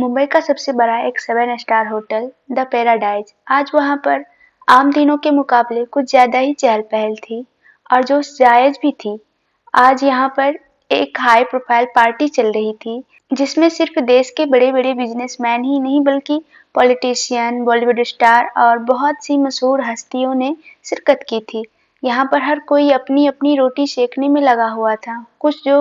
मुंबई का सबसे बड़ा एक 7 स्टार होटल द पैराडाइज आज वहां पर आम दिनों के मुकाबले कुछ ज्यादा ही चहल पहल थी और जो जायज भी थी। आज यहाँ पर एक हाई प्रोफाइल पार्टी चल रही थी जिसमें सिर्फ देश के बड़े बड़े बिजनेसमैन ही नहीं बल्कि पॉलिटिशियन, बॉलीवुड स्टार और बहुत सी मशहूर हस्तियों ने शिरकत की थी। यहाँ पर हर कोई अपनी अपनी रोटी सेकने में लगा हुआ था। कुछ जो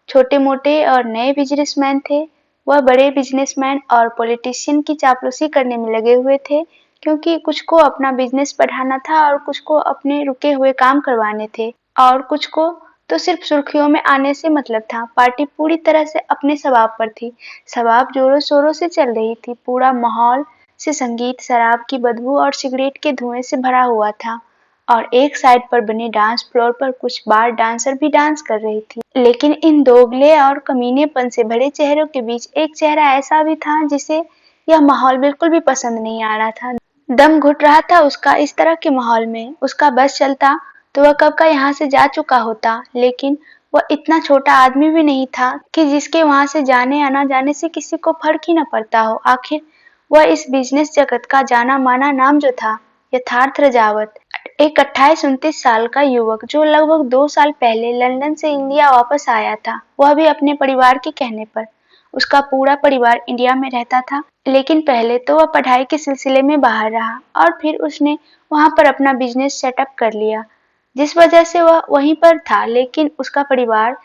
छोटे मोटे और नए बिजनेसमैन थे वह बड़े बिजनेसमैन और पॉलिटिशियन की चापलूसी करने में लगे हुए थे, क्योंकि कुछ को अपना बिजनेस बढ़ाना था और कुछ को अपने रुके हुए काम करवाने थे और कुछ को तो सिर्फ सुर्खियों में आने से मतलब था। पार्टी पूरी तरह से अपने शबाब पर थी। शबाब जोरों शोरों से चल रही थी। पूरा माहौल से संगीत, शराब की बदबू और सिगरेट के धुएं से भरा हुआ था और एक साइड पर बने डांस फ्लोर पर कुछ बार डांसर भी डांस कर रही थी। लेकिन इन दोगले और कमीनेपन से भरे चेहरों के बीच एक चेहरा ऐसा भी था जिसे यह माहौल बिल्कुल भी पसंद नहीं आ रहा था। दम घुट रहा था उसका इस तरह के माहौल में। उसका बस चलता तो वह कब का यहाँ से जा चुका होता, लेकिन वह इतना छोटा आदमी भी नहीं था कि जिसके वहां से जाने या ना जाने से किसी को फर्क ही न पड़ता हो। आखिर वह इस बिजनेस जगत का जाना माना नाम जो था, यथार्थ रजावत, एक 28-29 साल का युवक जो लगभग 2 साल पहले लंदन से इंडिया वापस आया था, वह भी अपने परिवार के कहने पर। उसका पूरा परिवार इंडिया में रहता था, लेकिन पहले तो वह पढ़ाई के सिलसिले में बाहर रहा और फिर उसने वहां पर अपना बिजनेस सेटअप कर लिया, जिस वजह से वह वहीं पर था। लेकिन उसका परिवार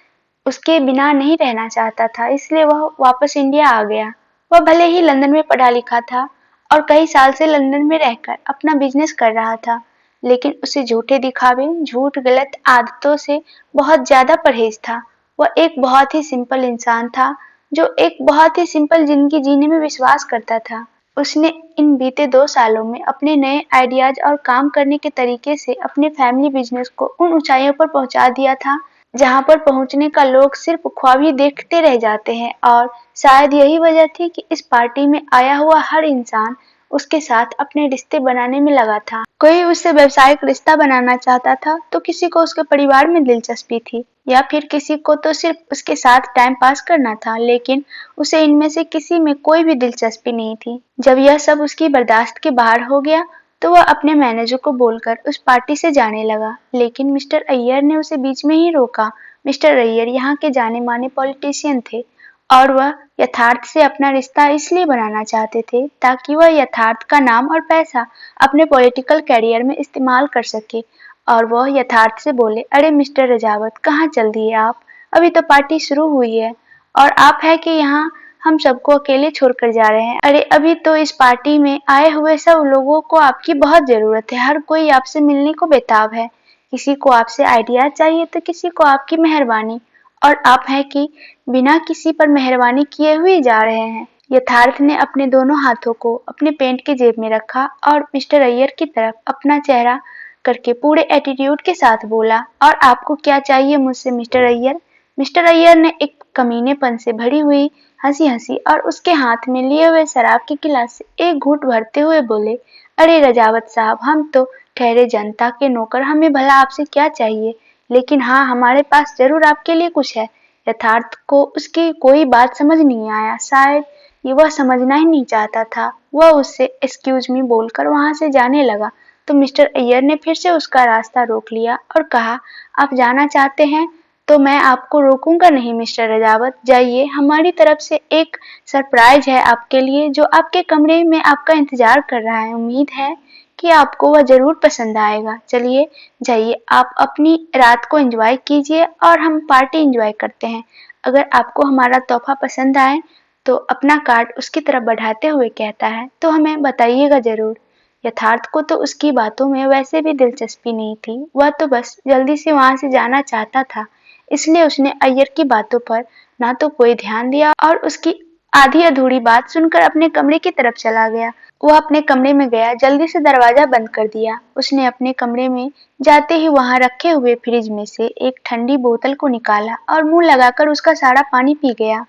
उसके बिना नहीं रहना चाहता था, इसलिए वह वापस इंडिया आ गया। वह भले ही लंदन में पढ़ा लिखा था और कई साल से लंदन में रहकर अपना बिजनेस कर रहा था, लेकिन उसे झूठे दिखावे, झूठ, गलत आदतों से बहुत ज्यादा परहेज था। वह एक बहुत ही सिंपल इंसान था जो एक बहुत ही सिंपल जिंदगी जीने में विश्वास करता था। उसने इन बीते 2 सालों में अपने नए आइडियाज और काम करने के तरीके से अपने फैमिली बिजनेस को उन ऊंचाइयों पर पहुंचा दिया था जहां पर पहुंचने का लोग सिर्फ ख्वाब ही देखते रह जाते हैं। और शायद यही वजह थी कि इस पार्टी में आया हुआ हर इंसान उसके साथ अपने रिश्ते बनाने में लगा था। कोई उससे व्यावसायिक रिश्ता बनाना चाहता था तो किसी को उसके परिवार में दिलचस्पी थी या फिर किसी को तो सिर्फ उसके साथ टाइम पास करना था, लेकिन उसे इनमें से किसी में कोई भी दिलचस्पी नहीं थी। जब यह सब उसकी बर्दाश्त के बाहर हो गया तो वह अपने मैनेजर को बोलकर उस पार्टी से जाने लगा, लेकिन मिस्टर अय्यर ने उसे बीच में ही रोका। मिस्टर अय्यर यहाँ के जाने माने पॉलिटिशियन थे और वह यथार्थ से अपना रिश्ता इसलिए बनाना चाहते थे ताकि वह यथार्थ का नाम और पैसा अपने पॉलिटिकल करियर में इस्तेमाल कर सके। और वह यथार्थ से बोले, अरे मिस्टर रजावत, कहाँ चल दिए आप? अभी तो पार्टी शुरू हुई है और आप है कि यहाँ हम सबको अकेले छोड़कर जा रहे हैं। अरे अभी तो इस पार्टी में आए हुए सब लोगों को आपकी बहुत जरूरत है। हर कोई आपसे मिलने को बेताब है। किसी को आपसे आइडिया चाहिए तो किसी को आपकी मेहरबानी, और आप है कि बिना किसी पर मेहरबानी किए हुए जा रहे हैं। यथार्थ ने अपने दोनों हाथों को अपने पेंट के जेब में रखा और मिस्टर अय्यर की तरफ अपना चेहरा करके पूरे एटीट्यूड के साथ बोला, और आपको क्या चाहिए मुझसे मिस्टर अय्यर? मिस्टर अय्यर ने एक कमीनेपन से भरी हुई हंसी हंसी और उसके हाथ में लिए हुए शराब के गिलास से एक घूंट भरते हुए बोले, अरे रजावत साहब, हम तो ठहरे जनता के नौकर, हमें भला आपसे क्या चाहिए? लेकिन हाँ, हमारे पास जरूर आपके लिए कुछ है। यथार्थ को उसकी कोई बात समझ नहीं आया। शायद ये वह समझना ही नहीं चाहता था। वह उससे एक्सक्यूज मी बोलकर वहां से जाने लगा तो मिस्टर अय्यर ने फिर से उसका रास्ता रोक लिया और कहा, आप जाना चाहते हैं तो मैं आपको रोकूंगा नहीं मिस्टर रजावत, जाइए। हमारी तरफ से एक सरप्राइज है आपके लिए जो आपके कमरे में आपका इंतजार कर रहा है। उम्मीद है कि आपको वह जरूर पसंद आएगा। चलिए जाइए, आप अपनी रात को एंजॉय कीजिए और हम पार्टी एंजॉय करते हैं। अगर आपको हमारा तोहफा पसंद आए तो अपना कार्ड उसकी तरफ बढ़ाते हुए कहता है, तो हमें बताइएगा जरूर। यथार्थ को तो उसकी बातों में वैसे भी दिलचस्पी नहीं थी। वह तो बस जल्दी से वहां से जाना चाहता था, इसलिए उसने अय्यर की बातों पर ना तो कोई ध्यान दिया और उसकी आधी अधूरी बात सुनकर अपने कमरे की तरफ चला गया। वह अपने कमरे में गया, जल्दी से दरवाजा बंद कर दिया। उसने अपने कमरे में जाते ही वहां रखे हुए फ्रिज में से एक ठंडी बोतल को निकाला और मुंह लगाकर उसका सारा पानी पी गया।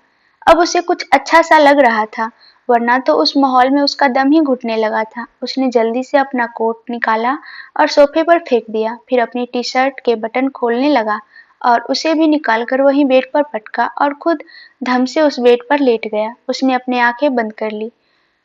अब उसे कुछ अच्छा सा लग रहा था, वरना तो उस माहौल में उसका दम ही घुटने लगा था। उसने जल्दी से अपना कोट निकाला और सोफे पर फेंक दिया, फिर अपनी टी शर्ट के बटन खोलने लगा और उसे भी निकालकर वहीं बेड पर पटका और खुद धम से उस बेड पर लेट गया। उसने अपनी आंखें बंद कर ली।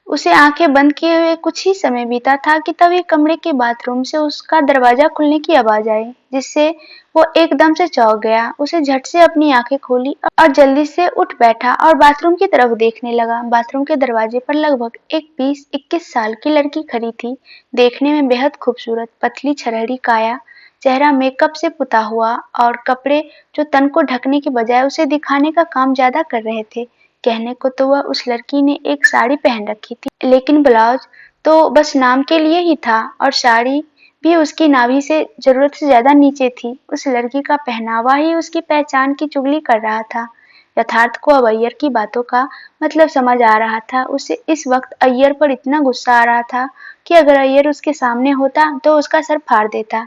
उसे आंखें बंद किए हुए कुछ ही समय बीता था कि तभी कमरे के बाथरूम से उसका दरवाजा खुलने की आवाज आई, जिससे वो एकदम से चौंक गया। उसे झट से अपनी आंखें खोली और जल्दी से उठ बैठा और बाथरूम की तरफ देखने लगा। बाथरूम के दरवाजे पर लगभग एक 20-21 साल की लड़की खड़ी थी, देखने में बेहद खूबसूरत, पतली छरहरी काया, चेहरा मेकअप से पुता हुआ और कपड़े जो तन को ढकने के बजाय उसे दिखाने का काम ज्यादा कर रहे थे। कहने को तो वह उस लड़की ने एक साड़ी पहन रखी थी, लेकिन ब्लाउज तो बस नाम के लिए ही था और साड़ी भी उसकी नाभि से जरूरत से ज्यादा नीचे थी। उस लड़की का पहनावा ही उसकी पहचान की चुगली कर रहा था। यथार्थ को अब अय्यर की बातों का मतलब समझ आ रहा था। उसे इस वक्त अय्यर पर इतना गुस्सा आ रहा था कि अगर अय्यर उसके सामने होता तो उसका सर फाड़ देता।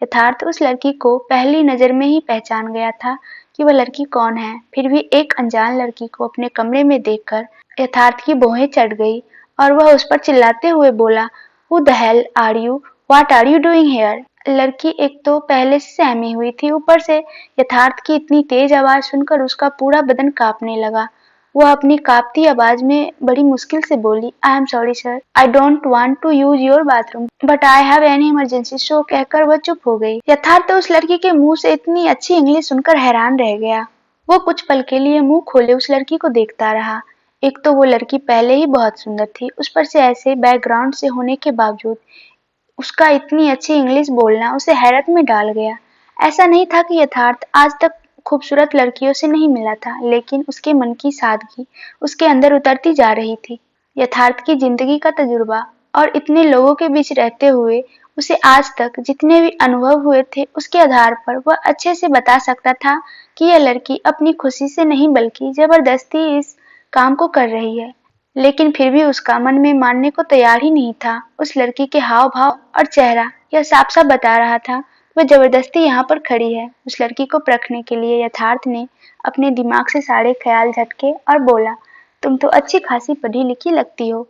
यथार्थ उस लड़की को पहली नजर में ही पहचान गया था कि वह लड़की कौन है। फिर भी एक अनजान लड़की को अपने कमरे में देखकर यथार्थ की भौहें चढ़ गई और वह उस पर चिल्लाते हुए बोला, "Who the hell are you? What are you doing here?" लड़की एक तो पहले से सहमी हुई थी, ऊपर से यथार्थ की इतनी तेज आवाज सुनकर उसका पूरा बदन कांपने लगा। वह अपनी कांपती आवाज में बड़ी मुश्किल से बोली, "I am sorry sir, I don't want to use your bathroom but I have an emergency" सो कहकर वह चुप हो गई। यथार्थ उस लड़की के मुंह से इतनी अच्छी इंग्लिश सुनकर हैरान रह गया। वो कुछ पल के लिए मुंह खोले उस लड़की को देखता रहा। एक तो वो लड़की पहले ही बहुत सुंदर थी, उस पर से ऐसे बैकग्राउंड से होने के बावजूद उसका इतनी अच्छी इंग्लिश बोलना उसे हैरत में डाल गया। ऐसा नहीं था कि यथार्थ आज तक खूबसूरत लड़कियों से नहीं मिला था, लेकिन उसके मन की सादगी उसके अंदर उतरती जा रही थी। यथार्थ की जिंदगी का तजुर्बा और इतने लोगों के बीच रहते हुए उसे आज तक जितने भी अनुभव हुए थे, उसके आधार पर वह अच्छे से बता सकता था कि यह लड़की अपनी खुशी से नहीं बल्कि जबरदस्ती इस काम को कर रही है। लेकिन फिर भी उसका मन में मानने को तैयार ही नहीं था। उस लड़की के हाव भाव और चेहरा यह साफ साफ बता रहा था वह जबरदस्ती यहाँ पर खड़ी है। उस लड़की को परखने के लिए यथार्थ ने अपने दिमाग से सारे ख्याल झटके और बोला, "तुम तो अच्छी खासी पढ़ी लिखी लगती हो,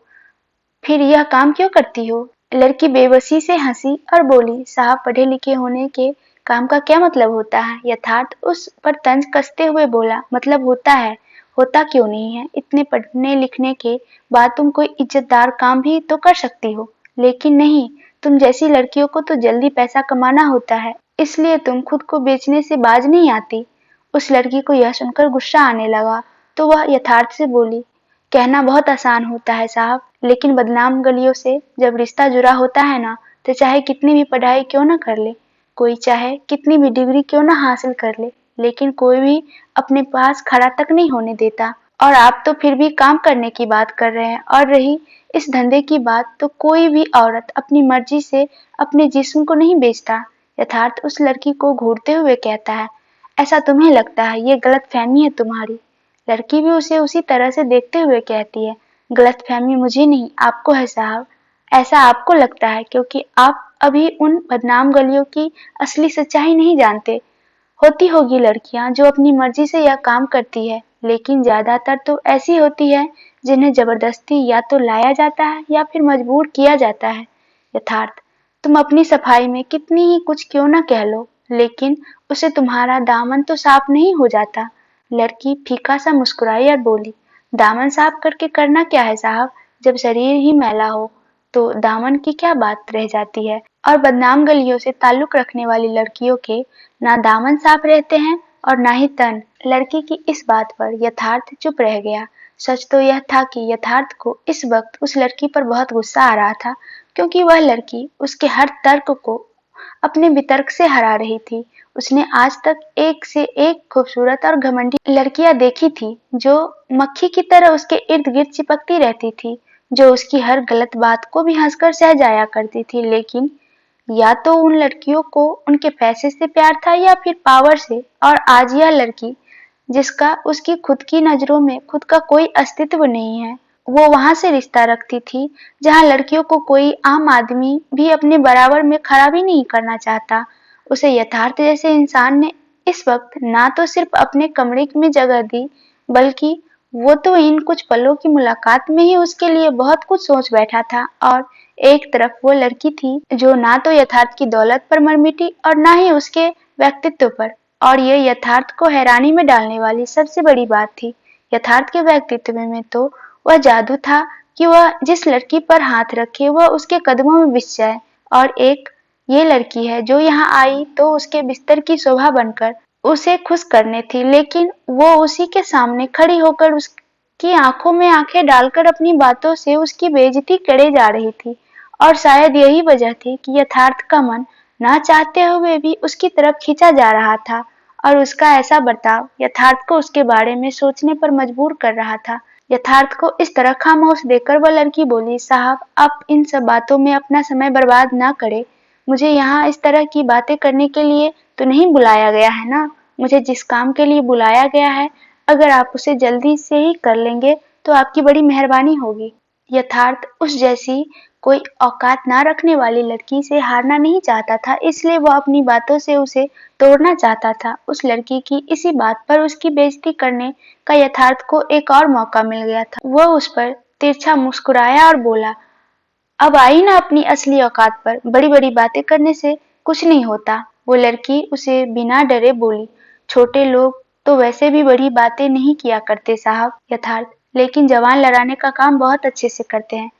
फिर यह काम क्यों करती हो?" लड़की बेबसी से हंसी और बोली, "साहब, पढ़े लिखे होने के काम का क्या मतलब होता है?" यथार्थ उस पर तंज कसते हुए बोला, "मतलब होता है, होता क्यों नहीं है? इतने पढ़ने लिखने के बाद तुम कोई इज्जतदार काम भी तो कर सकती हो। लेकिन नहीं, तुम जैसी लड़कियों को तो जल्दी पैसा कमाना होता है, इसलिए तुम खुद को बेचने से बाज नहीं आती।" उस लड़की को यह सुनकर गुस्सा आने लगा, तो वह यथार्थ से बोली, "कहना बहुत आसान होता है साहब, लेकिन बदनाम गलियों से जब रिश्ता जुड़ा होता है ना, तो चाहे कितनी भी पढ़ाई क्यों न कर ले, कोई चाहे कितनी भी डिग्री क्यों न हासिल कर ले, लेकिन कोई भी अपने पास खड़ा तक नहीं होने देता। और आप तो फिर भी काम करने की बात कर रहे हैं, और रही इस धंधे की बात, तो कोई भी औरत अपनी मर्जी से अपने जिस्म को नहीं बेचता।" यथार्थ उस लड़की को घूरते हुए कहता है, "ऐसा तुम्हें लगता है, ये गलतफहमी है तुम्हारी।" लड़की भी उसे उसी तरह से देखते हुए कहती है, "गलतफहमी मुझे नहीं, आपको है साहब। ऐसा आपको लगता है क्योंकि आप अभी उन बदनाम गलियों की असली सच्चाई नहीं जानते। होती होगी लड़कियां जो अपनी मर्जी से यह काम करती है, लेकिन ज्यादातर तो ऐसी होती है जिन्हें जबरदस्ती या तो लाया जाता है या फिर मजबूर किया जाता है। यथार्थ, तुम अपनी सफाई में कितनी ही कुछ क्यों न कह लो, लेकिन उसे तुम्हारा दामन तो साफ नहीं हो जाता।" लड़की फीका सा मुस्कुराई और बोली, "दामन साफ करके करना क्या है साहब, जब शरीर ही मैला हो तो दामन की क्या बात रह जाती है। और बदनाम गलियों से ताल्लुक रखने वाली लड़कियों के ना दामन साफ रहते हैं और ना ही तन।" लड़की की इस बात पर यथार्थ चुप रह गया। सच तो यह था कि यथार्थ को इस वक्त उस लड़की पर बहुत गुस्सा आ रहा था, क्योंकि वह लड़की उसके हर तर्क को अपने वितर्क से हरा रही थी। उसने आज तक एक से एक खूबसूरत और घमंडी लड़कियां देखी थी, जो मक्खी की तरह उसके इर्द गिर्द चिपकती रहती थी, जो उसकी हर गलत बात को भी हंसकर सह जाया करती थी। लेकिन या तो उन लड़कियों को उनके पैसे से प्यार था या फिर पावर से, और आज यह लड़की जिसका उसकी खुद की नजरों में खुद का कोई अस्तित्व नहीं है, वो वहां से रिश्ता रखती थी जहां लड़कियों को कोई आम आदमी भी अपने बराबर में खड़ा भी नहीं करना चाहता। उसे यथार्थ जैसे इंसान ने इस वक्त ना तो सिर्फ अपने कमरे में जगह दी, बल्कि वो तो इन कुछ पलों की मुलाकात में ही उसके लिए बहुत कुछ सोच बैठा था। और एक तरफ वो लड़की थी जो ना तो यथार्थ की दौलत पर मर मिटी और ना ही उसके व्यक्तित्व पर, और ये यथार्थ को हैरानी में डालने वाली सबसे बड़ी बात थी। यथार्थ के व्यक्तित्व में तो वह जादू था कि वह जिस लड़की पर हाथ रखे वह उसके कदमों में बिछ जाए। और एक ये लड़की है जो यहाँ आई तो उसके बिस्तर की शोभा बनकर उसे खुश करने थी, लेकिन वो उसी के सामने खड़ी होकर उसकी आंखों में आंखें डालकर अपनी बातों से उसकी बेइज्जती करे जा रही थी। और शायद यही वजह थी कि यथार्थ का मन ना चाहते हुए भी उसकी तरफ खींचा जा रहा था, और उसका ऐसा बर्ताव यथार्थ को उसके बारे में सोचने पर मजबूर कर रहा था। यथार्थ को इस तरह खामोश देखकर वह लड़की बोली, साहब आप इन सब बातों में अपना समय बर्बाद ना करें। मुझे यहाँ इस तरह की बातें करने के लिए तो नहीं बुलाया गया है ना। मुझे जिस काम के लिए बुलाया गया है, अगर आप उसे जल्दी से ही कर लेंगे तो आपकी बड़ी मेहरबानी होगी। यथार्थ उस जैसी कोई औकात ना रखने वाली लड़की से हारना नहीं चाहता था, इसलिए वो अपनी बातों से उसे तोड़ना चाहता था। उस लड़की की इसी बात पर उसकी बेइज्जती करने का यथार्थ को एक और मौका मिल गया था। वह उस पर तिरछा मुस्कुराया और बोला, अब आई ना अपनी असली औकात पर। बड़ी बड़ी बातें करने से कुछ नहीं होता। वो लड़की उसे बिना डरे बोली, छोटे लोग तो वैसे भी बड़ी बातें नहीं किया करते साहब। यथार्थ, लेकिन जवान लड़ाने का काम बहुत अच्छे से करते हैं।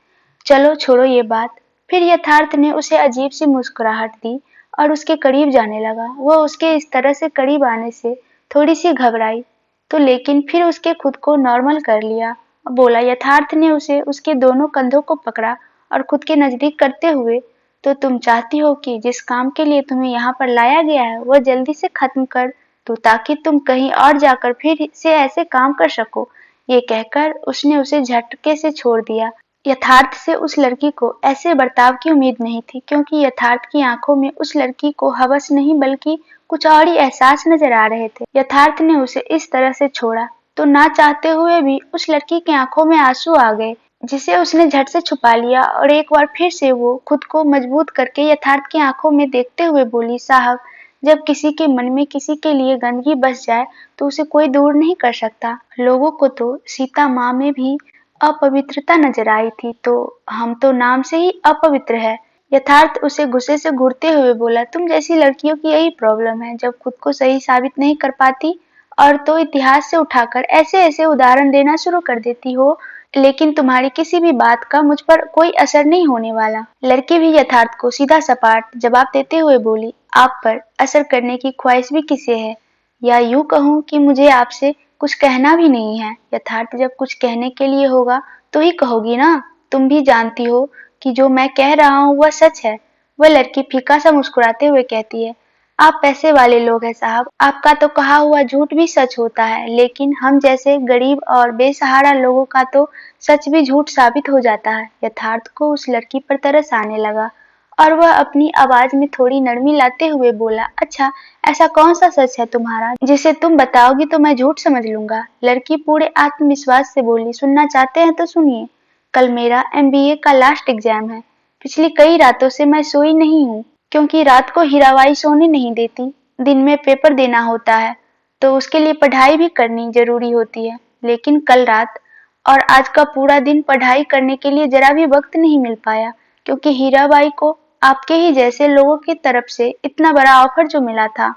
चलो छोड़ो ये बात। फिर यथार्थ ने उसे अजीब सी मुस्कुराहट दी और उसके करीब जाने लगा। वह उसके इस तरह से करीब आने से थोड़ी सी घबराई तो, लेकिन फिर उसके खुद को नॉर्मल कर लिया। बोला, यथार्थ ने उसे उसके दोनों कंधों को पकड़ा और खुद के नजदीक करते हुए, तो तुम चाहती हो कि जिस काम के लिए तुम्हें यहाँ पर लाया गया है वह जल्दी से खत्म कर दो, ताकि तुम कहीं और जाकर फिर से ऐसे काम कर सको। ये कहकर उसने उसे झटके से छोड़ दिया। यथार्थ से उस लड़की को ऐसे बर्ताव की उम्मीद नहीं थी, क्योंकि यथार्थ की आंखों में उस लड़की को हवस नहीं बल्कि कुछ और ही एहसास नजर आ रहे थे। यथार्थ ने उसे इस तरह से छोड़ा तो ना चाहते हुए भी उस लड़की की आंखों में आंसू आ गए, जिसे उसने झट से छुपा लिया। और एक बार फिर से वो खुद को मजबूत करके यथार्थ की आंखों में देखते हुए बोली, साहब जब किसी के मन में किसी के लिए गंदगी बस जाए तो उसे कोई दूर नहीं कर सकता। लोगों को तो सीता माँ में भी अपवित्रता नजर आई थी, तो हम तो नाम से ही अपवित्र है। यथार्थ उसे गुस्से से घूरते हुए बोला, तुम जैसी लड़कियों की यही प्रॉब्लम है, जब खुद को सही साबित नहीं कर पाती और तो इतिहास से उठाकर ऐसे ऐसे उदाहरण देना शुरू कर देती हो, लेकिन तुम्हारी किसी भी बात का मुझ पर कोई असर नहीं होने वाला। लड़की भी यथार्थ को सीधा सपाट जवाब देते हुए बोली, आप पर असर करने की ख्वाहिश भी किसे है, या यूं कहूं कि मुझे आपसे कुछ कहना भी नहीं है। यथार्थ, जब कुछ कहने के लिए होगा तो ही कहोगी ना। तुम भी जानती हो कि जो मैं कह रहा हूँ वह सच है। वह लड़की फीका सा मुस्कुराते हुए कहती है, आप पैसे वाले लोग हैं साहब, आपका तो कहा हुआ झूठ भी सच होता है, लेकिन हम जैसे गरीब और बेसहारा लोगों का तो सच भी झूठ साबित हो जाता है। यथार्थ को उस लड़की पर तरस आने लगा और वह अपनी आवाज में थोड़ी नरमी लाते हुए बोला, अच्छा ऐसा कौन सा सच है तुम्हारा जिसे तुम बताओगी तो मैं झूठ समझ लूंगा। लड़की पूरे आत्मविश्वास से बोली, सुनना चाहते हैं तो सुनिए। कल मेरा MBA का लास्ट एग्जाम है। पिछली कई रातों से मैं सोई नहीं हूँ, क्योंकि रात को हीराबाई सोने नहीं देती। दिन में पेपर देना होता है तो उसके लिए पढ़ाई भी करनी जरूरी होती है, लेकिन कल रात और आज का पूरा दिन पढ़ाई करने के लिए जरा भी वक्त नहीं मिल पाया, क्योंकि हीराबाई को आपके ही जैसे लोगों की तरफ से इतना बड़ा ऑफर जो मिला था,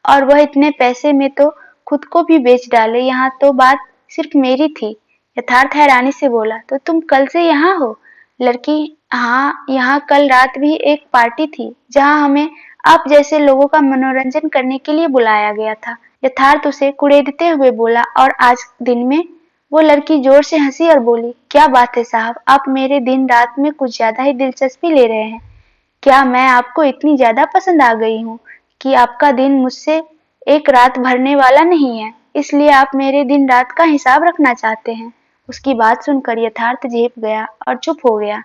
और वह इतने पैसे में तो खुद को भी बेच डाले। यहाँ तो बात सिर्फ मेरी थी। यथार्थ हैरानी से बोला, तो तुम कल से यहाँ हो? लड़की, हाँ, यहाँ कल रात भी एक पार्टी थी जहाँ हमें आप जैसे लोगों का मनोरंजन करने के लिए बुलाया गया था। यथार्थ उसे कुड़ेदते हुए बोला, और आज दिन में? वो लड़की जोर से हंसी और बोली, क्या बात है साहब, आप मेरे दिन रात में कुछ ज्यादा ही दिलचस्पी ले रहे हैं। क्या मैं आपको इतनी ज्यादा पसंद आ गई हूँ कि आपका दिन मुझसे एक रात भरने वाला नहीं है, इसलिए आप मेरे दिन रात का हिसाब रखना चाहते हैं। उसकी बात सुनकर यथार्थ झेप गया और चुप हो गया।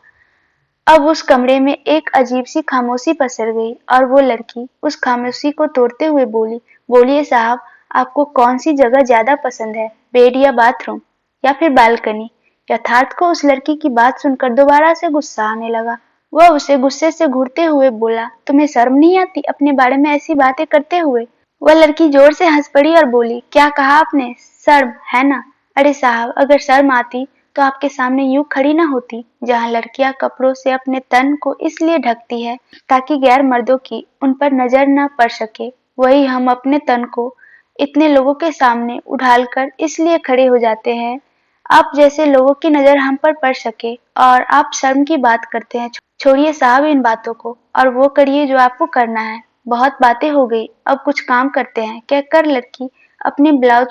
अब उस कमरे में एक अजीब सी खामोशी पसर गई और वो लड़की उस खामोशी को तोड़ते हुए बोली, बोलिए साहब, आपको कौन सी जगह ज्यादा पसंद है, बेड या बाथरूम या फिर बालकनी? यथार्थ को उस लड़की की बात सुनकर दोबारा से गुस्सा आने लगा। वह उसे गुस्से से घूरते हुए बोला, तुम्हें शर्म नहीं आती अपने बारे में ऐसी बातें करते हुए? वह लड़की जोर से हंस पड़ी और बोली, क्या कहा आपने, शर्म है ना? अरे साहब, अगर शर्म आती तो आपके सामने यूं खड़ी ना होती। जहाँ लड़कियां कपड़ों से अपने तन को इसलिए ढकती है ताकि गैर मर्दों की उन पर नजर न पड़ सके, वही हम अपने तन को इतने लोगों के सामने उछालकर इसलिए खड़े हो जाते हैं आप जैसे लोगों की नजर हम पर पड़ सके, और आप शर्म की बात करते हैं। छोड़िए साहब इन बातों को और वो करिए जो आपको करना है। बहुत बातें हो गई, अब कुछ काम करते हैं, कहकर लड़की अपने ब्लाउज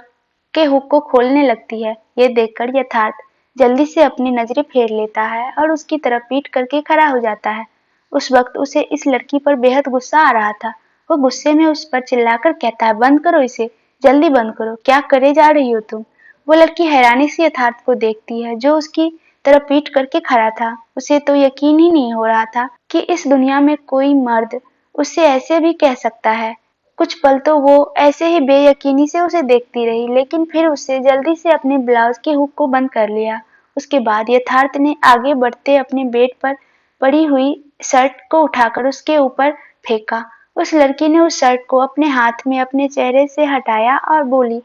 के हुक को खोलने लगती है। ये देखकर यथार्थ जल्दी से अपनी नजरें फेर लेता है और उसकी तरफ पीठ करके खड़ा हो जाता है। उस वक्त उसे इस लड़की पर बेहद गुस्सा आ रहा था। वो गुस्से में उस पर चिल्लाकर कहता है, बंद करो इसे, जल्दी बंद करो, क्या करे जा रही हो तुम। वो लड़की हैरानी से यथार्थ को देखती है जो उसकी तरफ पीठ करके खड़ा था। उसे तो यकीन ही नहीं हो रहा था कि इस दुनिया में कोई मर्द उससे ऐसे भी कह सकता है। कुछ पल तो वो ऐसे ही बेयकीनी से उसे देखती रही, लेकिन फिर उससे जल्दी से अपने ब्लाउज के हुक को बंद कर लिया। उसके बाद यथार्थ ने आगे बढ़ते अपने बेड पर पड़ी हुई शर्ट को उठाकर उसके ऊपर फेंका। उस लड़की ने उस शर्ट को अपने हाथ में अपने चेहरे से हटाया और बोली,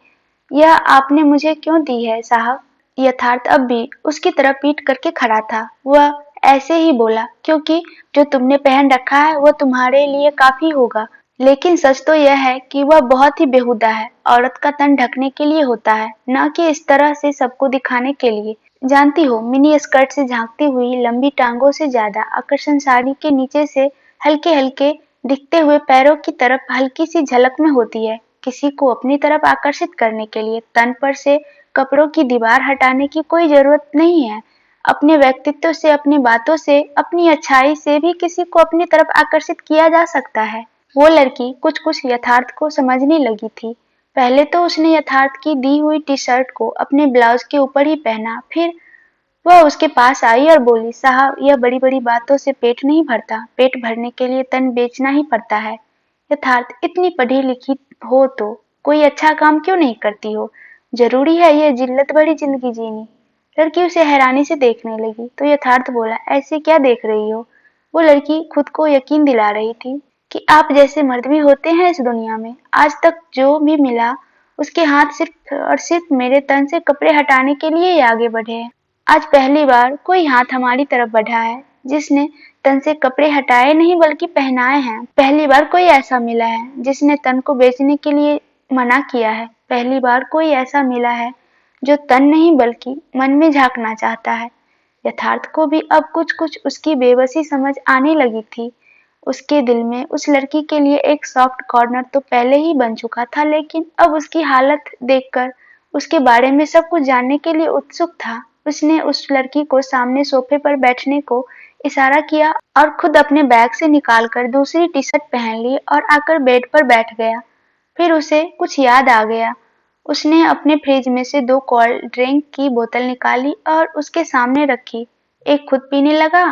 यह आपने मुझे क्यों दी है साहब। यथार्थ अब भी उसकी तरफ पीठ करके खड़ा था। वह ऐसे ही बोला, क्योंकि जो तुमने पहन रखा है वह तुम्हारे लिए काफी होगा। लेकिन सच तो यह है कि वह बहुत ही बेहुदा है। औरत का तन ढकने के लिए होता है, न कि इस तरह से सबको दिखाने के लिए। जानती हो, मिनी स्कर्ट से झांकती हुई लंबी टांगों से ज्यादा आकर्षण साड़ी के नीचे से हल्के हल्के दिखते हुए पैरों की तरफ हल्की सी झलक में होती है। किसी को अपनी तरफ आकर्षित करने के लिए तन पर से कपड़ों की दीवार हटाने की कोई जरूरत नहीं है। अपने व्यक्तित्व से, अपनी बातों से, अपनी अच्छाई से भी किसी को अपनी तरफ आकर्षित किया जा सकता है। वो लड़की कुछ कुछ यथार्थ को समझने लगी थी। पहले तो उसने यथार्थ की दी हुई टी शर्ट को अपने ब्लाउज के ऊपर ही पहना। फिर वह उसके पास आई और बोली, साहब यह बड़ी बड़ी बातों से पेट नहीं भरता, पेट भरने के लिए तन बेचना ही पड़ता है। यथार्थ इतनी पढ़ी लिखी हो तो कोई अच्छा काम क्यों नहीं करती हो। जरूरी है ये जिल्लत भरी जिंदगी जीनी। लड़की उसे हैरानी से देखने लगी तो यथार्थ बोला, ऐसे क्या देख रही हो। वो लड़की खुद को यकीन दिला रही थी कि आप जैसे मर्द भी होते हैं इस दुनिया में। आज तक जो भी मिला उसके हाथ सिर्फ और सिर्फ मेरे तन से कपड़े हटाने के लिए ही आगे बढ़े हैं। आज पहली बार कोई हाथ हमारी तरफ बढ़ा है जिसने तन से कपड़े हटाए नहीं बल्कि पहनाए हैं। पहली बार कोई ऐसा मिला है जिसने तन को बेचने के लिए मना किया है। पहली बार कोई ऐसा मिला है जो तन नहीं बल्कि मन में झांकना चाहता है। यथार्थ को भी अब कुछ कुछ उसकी बेबसी समझ आने लगी थी। उसके दिल में उस लड़की के लिए एक सॉफ्ट कॉर्नर तो पहले ही बन चुका था, लेकिन अब उसकी हालत देखकर उसके बारे में सब कुछ जानने के लिए उत्सुक था। उसने उस लड़की को सामने सोफे पर बैठने को इशारा किया और खुद अपने बैग से निकालकर दूसरी टी शर्ट पहन ली और आकर बेड पर बैठ गया। फिर उसे कुछ याद आ गया। उसने अपने फ्रिज में से 2 कोल्ड ड्रिंक की बोतल निकाली और उसके सामने रखी। एक खुद पीने लगा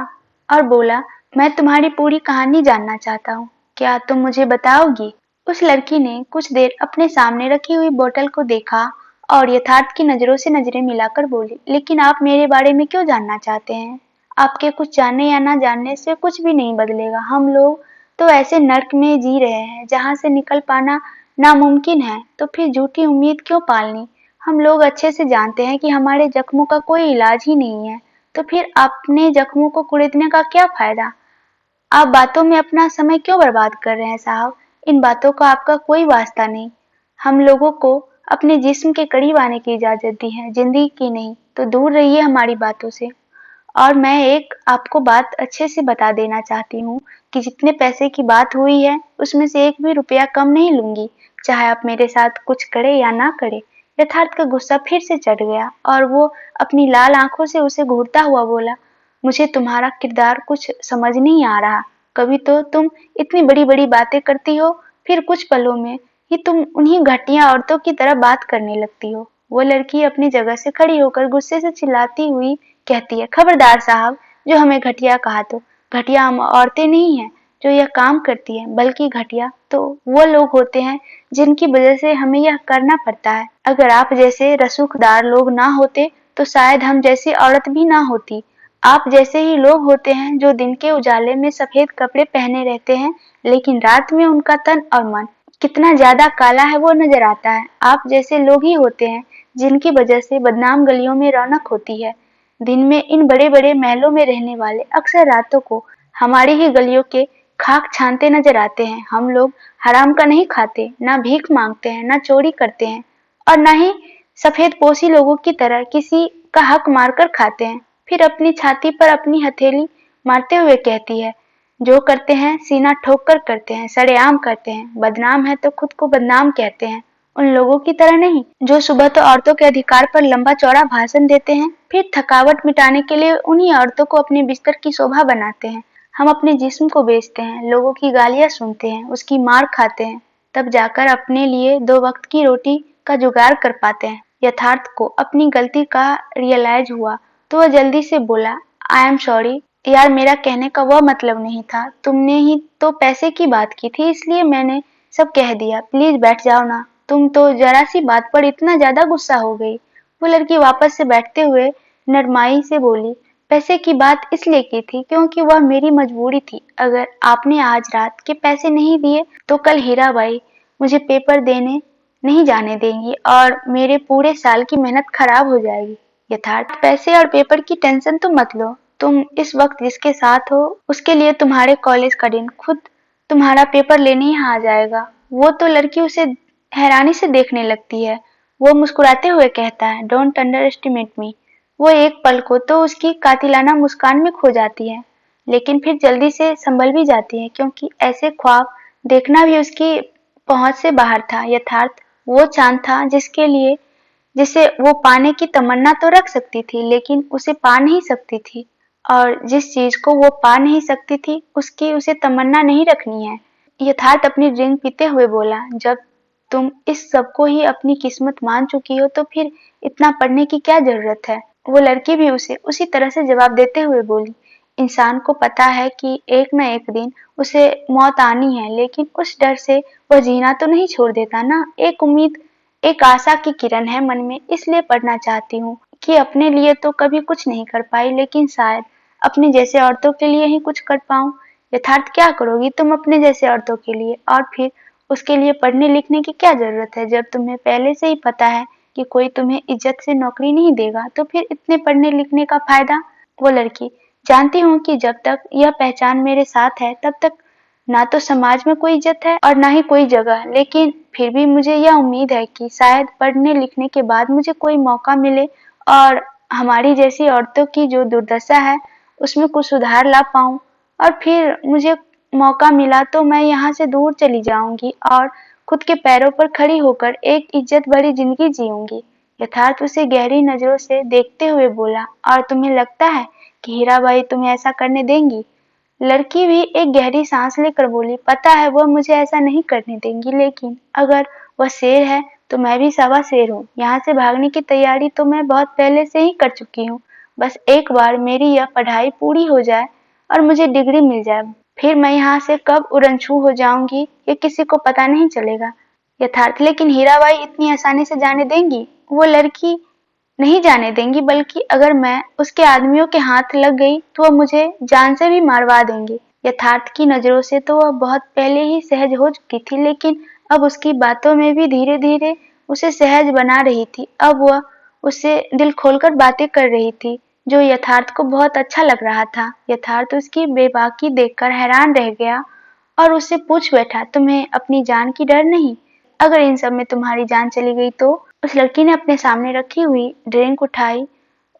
और बोला, मैं तुम्हारी पूरी कहानी जानना चाहता हूँ, क्या तुम मुझे बताओगी। उस लड़की ने कुछ देर अपने सामने रखी हुई बोतल को देखा और यथार्थ की नजरों से नजरें मिलाकर बोली, लेकिन आप मेरे बारे में क्यों जानना चाहते हैं। आपके कुछ जानने या ना जानने से कुछ भी नहीं बदलेगा। हम लोग तो ऐसे नर्क में जी रहे हैं जहाँ से निकल पाना नामुमकिन है, तो फिर झूठी उम्मीद क्यों पालनी। हम लोग अच्छे से जानते हैं कि हमारे जख्मों का कोई इलाज ही नहीं है, तो फिर अपने जख्मों को कुरेदने का क्या फायदा। आप बातों में अपना समय क्यों बर्बाद कर रहे हैं साहब। इन बातों का आपका कोई वास्ता नहीं। हम लोगों को अपने जिस्म के करीब आने की इजाजत दी है, जिंदगी की नहीं। तो दूर रहिए हमारी बातों से। और मैं एक आपको बात अच्छे से बता देना चाहती हूँ कि जितने पैसे की बात हुई है उसमें से एक भी रुपया कम नहीं लूंगी, चाहे आप मेरे साथ कुछ करे या ना करे। यथार्थ का गुस्सा फिर से चढ़ गया और वो अपनी लाल आंखों से उसे घूरता हुआ बोला, मुझे तुम्हारा किरदार कुछ समझ नहीं आ रहा। कभी तो तुम इतनी बड़ी बड़ी बातें करती हो, फिर कुछ पलों में ही तुम उन्हीं घटिया औरतों की तरह बात करने लगती हो। वो लड़की अपनी जगह से खड़ी होकर गुस्से से चिल्लाती हुई कहती है, खबरदार साहब, जो हमें घटिया कहा तो। घटिया हम औरतें नहीं हैं जो यह काम करती हैं, बल्कि घटिया तो वो लोग होते हैं जिनकी वजह से हमें यह करना पड़ता है। अगर आप जैसे रसूखदार लोग ना होते तो शायद हम जैसी औरत भी ना होती। आप जैसे ही लोग होते हैं जो दिन के उजाले में सफेद कपड़े पहने रहते हैं, लेकिन रात में उनका तन और मन कितना ज्यादा काला है वो नजर आता है। आप जैसे लोग ही होते हैं जिनकी वजह से बदनाम गलियों में रौनक होती है। दिन में इन बड़े बड़े महलों में रहने वाले अक्सर रातों को हमारी ही गलियों के खाक छानते नजर आते हैं। हम लोग हराम का नहीं खाते, ना भीख मांगते हैं, ना चोरी करते हैं और ना ही सफेद पोशी लोगों की तरह किसी का हक मारकर खाते हैं। फिर अपनी छाती पर अपनी हथेली मारते हुए कहती है, जो करते हैं सीना ठोक कर करते हैं, सरेआम करते हैं, बदनाम है तो खुद को बदनाम कहते हैं, उन लोगों की तरह नहीं जो सुबह तो औरतों के अधिकार पर लंबा चौड़ा भाषण देते हैं, फिर थकावट मिटाने के लिए उन्हीं औरतों को अपने बिस्तर की शोभा बनाते हैं। हम अपने जिस्म को बेचते हैं, लोगों की गालियां सुनते हैं, उसकी मार खाते हैं, तब जाकर अपने लिए 2 वक्त की रोटी का जुगाड़ कर पाते हैं। यथार्थ को अपनी गलती का रियलाइज हुआ तो वह जल्दी से बोला, आई एम सॉरी यार, मेरा कहने का वह मतलब नहीं था, तुमने ही तो पैसे की बात की थी इसलिए मैंने सब कह दिया, प्लीज बैठ जाओ ना, तुम तो जरा सी बात पर इतना ज्यादा गुस्सा हो गई। वो लड़की वापस से बैठते हुए नरमाई से बोली, पैसे की बात इसलिए की थी क्योंकि वह मेरी मजबूरी थी। अगर आपने आज रात के पैसे नहीं दिए तो कल हीराबाई मुझे पेपर देने नहीं जाने देंगी और मेरे पूरे साल की मेहनत खराब हो जाएगी। यथार्थ, पैसे और पेपर की टेंशन तो मत लो, तुम इस वक्त जिसके साथ हो उसके लिए तुम्हारे कॉलेज का दिन खुद तुम्हारा पेपर लेने ही आ जाएगा। वो तो लड़की उसे हैरानी से देखने लगती है। वो मुस्कुराते हुए कहता है, डोंट अंडर एस्टिमेट मी। वो एक पल को तो उसकी कातिलाना मुस्कान में खो जाती है, लेकिन फिर जल्दी से संभल भी जाती है क्योंकि ऐसे ख्वाब देखना भी उसकी पहुंच से बाहर था। यथार्थ वो चांद था जिसे वो पाने की तमन्ना तो रख सकती थी लेकिन उसे पा नहीं सकती थी, और जिस चीज को वो पा नहीं सकती थी उसकी उसे तमन्ना नहीं रखनी है। यथार्थ अपनी ड्रिंक पीते हुए बोला, जब तुम इस सब को ही अपनी किस्मत मान चुकी हो तो फिर इतना पढ़ने की क्या जरूरत है। वो लड़की भी उसे उसी तरह से जवाब देते हुए बोली, इंसान को पता है कि एक न एक दिन उसे मौत आनी है, लेकिन उस डर से वह जीना तो नहीं छोड़ देता ना। एक उम्मीद, एक आशा की किरण है मन में, इसलिए पढ़ना चाहती हूँ कि अपने लिए तो कभी कुछ नहीं कर पाई लेकिन शायद अपने जैसे औरतों के लिए ही कुछ कर पाऊं। यथार्थ, क्या करोगी तुम अपने जैसे औरतों के लिए? और फिर उसके लिए पढ़ने लिखने की क्या जरूरत है जब तुम्हें पहले से ही पता है कि कोई तुम्हें इज्जत से नौकरी नहीं देगा, तो फिर इतने पढ़ने लिखने का फायदा। वो लड़की, जानती हूँ कि जब तक यह पहचान मेरे साथ है तब तक ना तो समाज में कोई इज्जत है और ना ही कोई जगह, लेकिन फिर भी मुझे यह उम्मीद है कि शायद पढ़ने लिखने के बाद मुझे कोई मौका मिले और हमारी जैसी औरतों की जो दुर्दशा है उसमें कुछ सुधार ला पाऊं, और फिर मुझे मौका मिला तो मैं यहाँ से दूर चली जाऊंगी और खुद के पैरों पर खड़ी होकर एक इज्जत भरी जिंदगी जीऊंगी। यथार्थ उसे गहरी नजरों से देखते हुए बोला, और तुम्हें लगता है कि हीराबाई तुम्हें ऐसा करने देंगी? लड़की भी एक गहरी सांस लेकर बोली, पता है वह मुझे ऐसा नहीं करने देंगी, लेकिन अगर वह शेर है तो मैं भी सवा शेर हूँ। यहाँ से भागने की तैयारी तो मैं बहुत पहले से ही कर चुकी हूँ। बस एक बार मेरी यह पढ़ाई पूरी हो जाए और मुझे डिग्री मिल जाए, फिर मैं यहाँ से कब उड़नछू हो जाऊंगी ये किसी को पता नहीं चलेगा। यथार्थ, लेकिन हीराबाई इतनी आसानी से जाने देंगी? वो लड़की, नहीं जाने देंगी, बल्कि अगर मैं उसके आदमियों के हाथ लग गई तो वह मुझे जान से भी मारवा देंगे। यथार्थ की नजरों से तो वह बहुत पहले ही सहज हो चुकी थी, लेकिन अब उसकी बातों में भी धीरे धीरे उसे सहज बना रही थी। अब वह उससे दिल खोलकर बातें कर रही थी, जो यथार्थ को बहुत अच्छा लग रहा था। यथार्थ उसकी बेबाकी देखकर हैरान रह गया और उससे पूछ बैठा, तुम्हें अपनी जान की डर नहीं? अगर इन सब में तुम्हारी जान चली गई तो? उस लड़की ने अपने सामने रखी हुई ड्रिंक उठाई,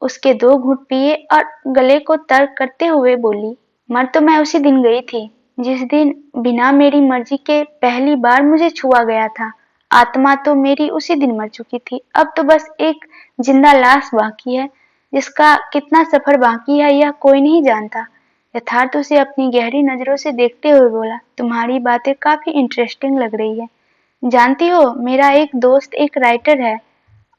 उसके 2 घूंट पिए और गले को तर्क करते हुए बोली, मर तो मैं उसी दिन गई थी जिस दिन बिना मेरी मर्जी के पहली बार मुझे छुआ गया था। आत्मा तो मेरी उसी दिन मर चुकी थी। अब तो बस एक जिंदा लाश बाकी है, जिसका कितना सफर बाकी है यह कोई नहीं जानता। यथार्थ उसे अपनी गहरी नजरों से देखते हुए बोला, तुम्हारी बातें काफी इंटरेस्टिंग लग रही है। जानती हो, मेरा एक दोस्त एक राइटर है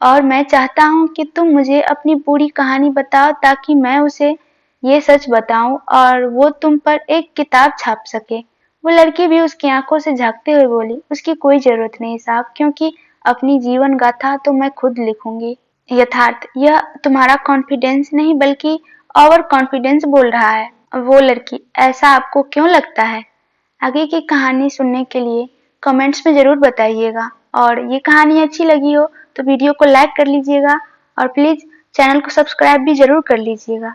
और मैं चाहता हूँ कि तुम मुझे अपनी पूरी कहानी बताओ ताकि मैं उसे ये सच बताऊं और वो तुम पर एक किताब छाप सके। वो लड़की भी उसकी आंखों से झांकते हुए बोली, उसकी कोई जरूरत नहीं साहब, क्योंकि अपनी जीवन गाथा तो मैं खुद लिखूंगी। यथार्थ, यह तुम्हारा कॉन्फिडेंस नहीं बल्कि ओवर कॉन्फिडेंस बोल रहा है। वो लड़की, ऐसा आपको क्यों लगता है? आगे की कहानी सुनने के लिए कमेंट्स में जरूर बताइएगा, और ये कहानी अच्छी लगी हो तो वीडियो को लाइक कर लीजिएगा और प्लीज चैनल को सब्सक्राइब भी जरूर कर लीजिएगा।